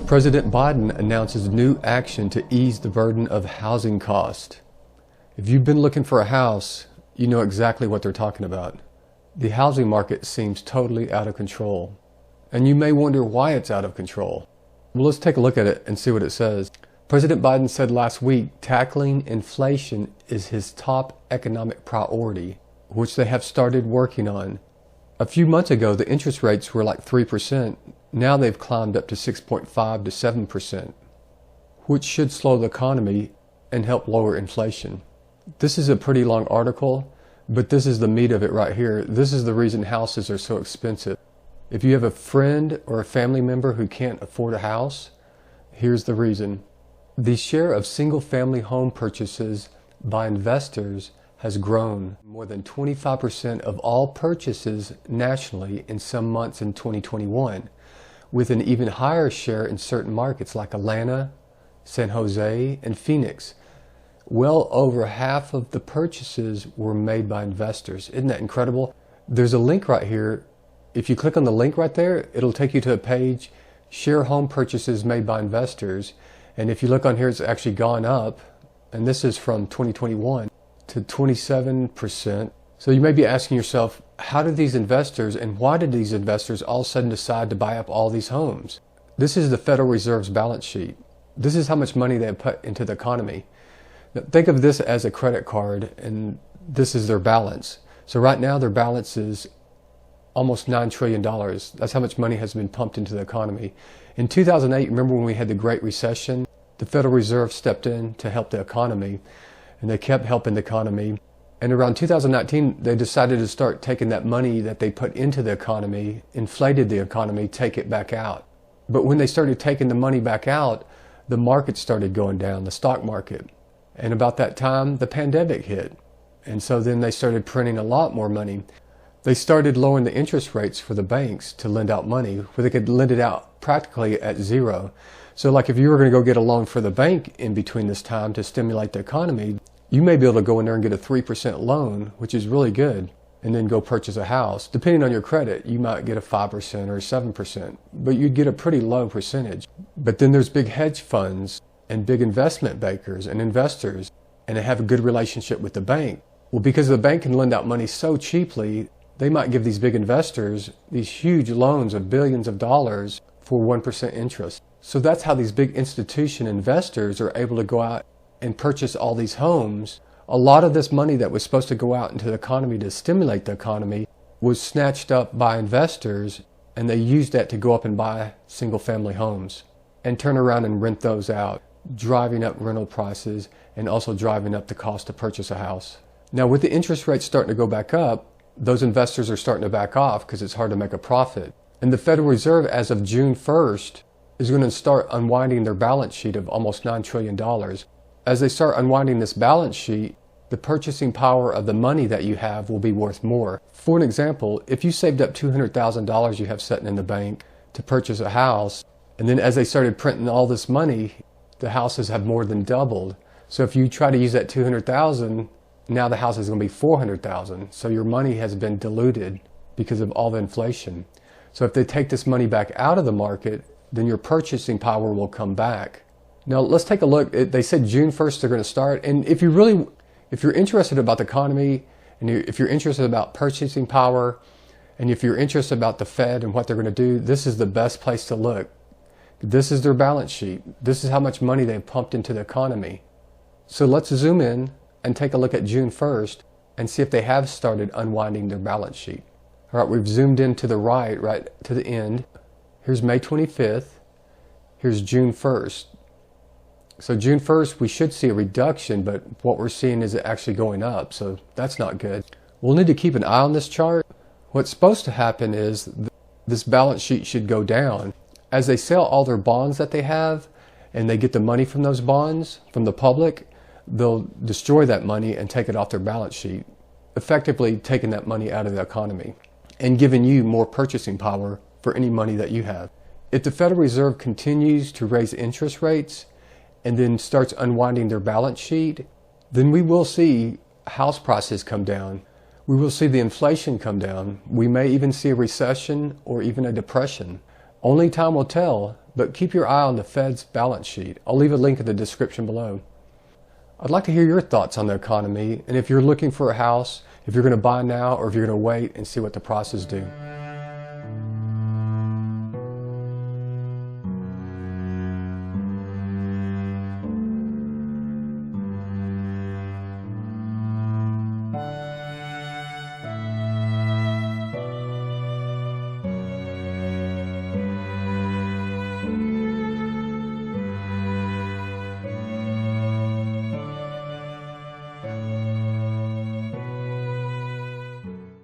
President Biden announces new action to ease the burden of housing costs. If you've been looking for a house, you know exactly what they're talking about. The housing market seems totally out of control. And you may wonder why it's out of control. Well, let's take a look at it and see what it says. President Biden said last week tackling inflation is his top economic priority, which they have started working on. A few months ago, the interest rates were like 3%. Now they've climbed up to 6.5 to 7%, which should slow the economy and help lower inflation. This is a pretty long article, but this is the meat of it right here. This is the reason houses are so expensive. If you have a friend or a family member who can't afford a house, here's the reason. The share of single-family home purchases by investors has grown. More than 25% of all purchases nationally in some months in 2021, with an even higher share in certain markets like Atlanta, San Jose, and Phoenix. Well over half of the purchases were made by investors. Isn't that incredible? There's a link right here. If you click on the link right there, it'll take you to a page, share home purchases made by investors. And if you look on here, it's actually gone up. And this is from 2021 to 27%. So you may be asking yourself, how did these investors and why did these investors all of a sudden decide to buy up all these homes? This is the Federal Reserve's balance sheet. This is how much money they have put into the economy. Now, think of this as a credit card, and this is their balance. So right now their balance is almost $9 trillion. That's how much money has been pumped into the economy. In 2008, remember when we had the Great Recession? The Federal Reserve stepped in to help the economy, and they kept helping the economy. And around 2019, they decided to start taking that money that they put into the economy, inflated the economy, take it back out. But when they started taking the money back out, the market started going down, the stock market. And about that time, the pandemic hit. And so then they started printing a lot more money. They started lowering the interest rates for the banks to lend out money, where they could lend it out practically at zero. So like if you were going to go get a loan for the bank in between this time to stimulate the economy, you may be able to go in there and get a 3% loan, which is really good, and then go purchase a house. Depending on your credit, you might get a 5% or 7%, but you'd get a pretty low percentage. But then there's big hedge funds and big investment bankers and investors, and they have a good relationship with the bank. Well, because the bank can lend out money so cheaply, they might give these big investors these huge loans of billions of dollars for 1% interest. So that's how these big institution investors are able to go out and purchase all these homes. A lot of this money that was supposed to go out into the economy to stimulate the economy was snatched up by investors, and they used that to go up and buy single-family homes and turn around and rent those out, driving up rental prices and also driving up the cost to purchase a house. Now with the interest rates starting to go back up, those investors are starting to back off because it's hard to make a profit. And the Federal Reserve, as of June 1st, is going to start unwinding their balance sheet of almost $9 trillion. As they start unwinding this balance sheet, the purchasing power of the money that you have will be worth more. For an example, if you saved up $200,000 you have sitting in the bank to purchase a house, and then as they started printing all this money, the houses have more than doubled. So if you try to use that $200,000, now the house is going to be $400,000. So your money has been diluted because of all the inflation. So if they take this money back out of the market, then your purchasing power will come back. Now let's take a look. They said June 1st they're going to start. And if you're interested about the economy, and if you're interested about purchasing power, and if you're interested about the Fed and what they're going to do, this is the best place to look. This is their balance sheet. This is how much money they've pumped into the economy. So let's zoom in and take a look at June 1st and see if they have started unwinding their balance sheet. All right, we've zoomed in to the right to the end. Here's May 25th. Here's June 1st. So June 1st, we should see a reduction, but what we're seeing is it actually going up, so that's not good. We'll need to keep an eye on this chart. What's supposed to happen is this balance sheet should go down. As they sell all their bonds that they have, and they get the money from those bonds, from the public, they'll destroy that money and take it off their balance sheet, effectively taking that money out of the economy and giving you more purchasing power for any money that you have. If the Federal Reserve continues to raise interest rates and then starts unwinding their balance sheet, then we will see house prices come down. We will see the inflation come down. We may even see a recession or even a depression. Only time will tell, but keep your eye on the Fed's balance sheet. I'll leave a link in the description below. I'd like to hear your thoughts on the economy and if you're looking for a house, if you're going to buy now or if you're going to wait and see what the prices do.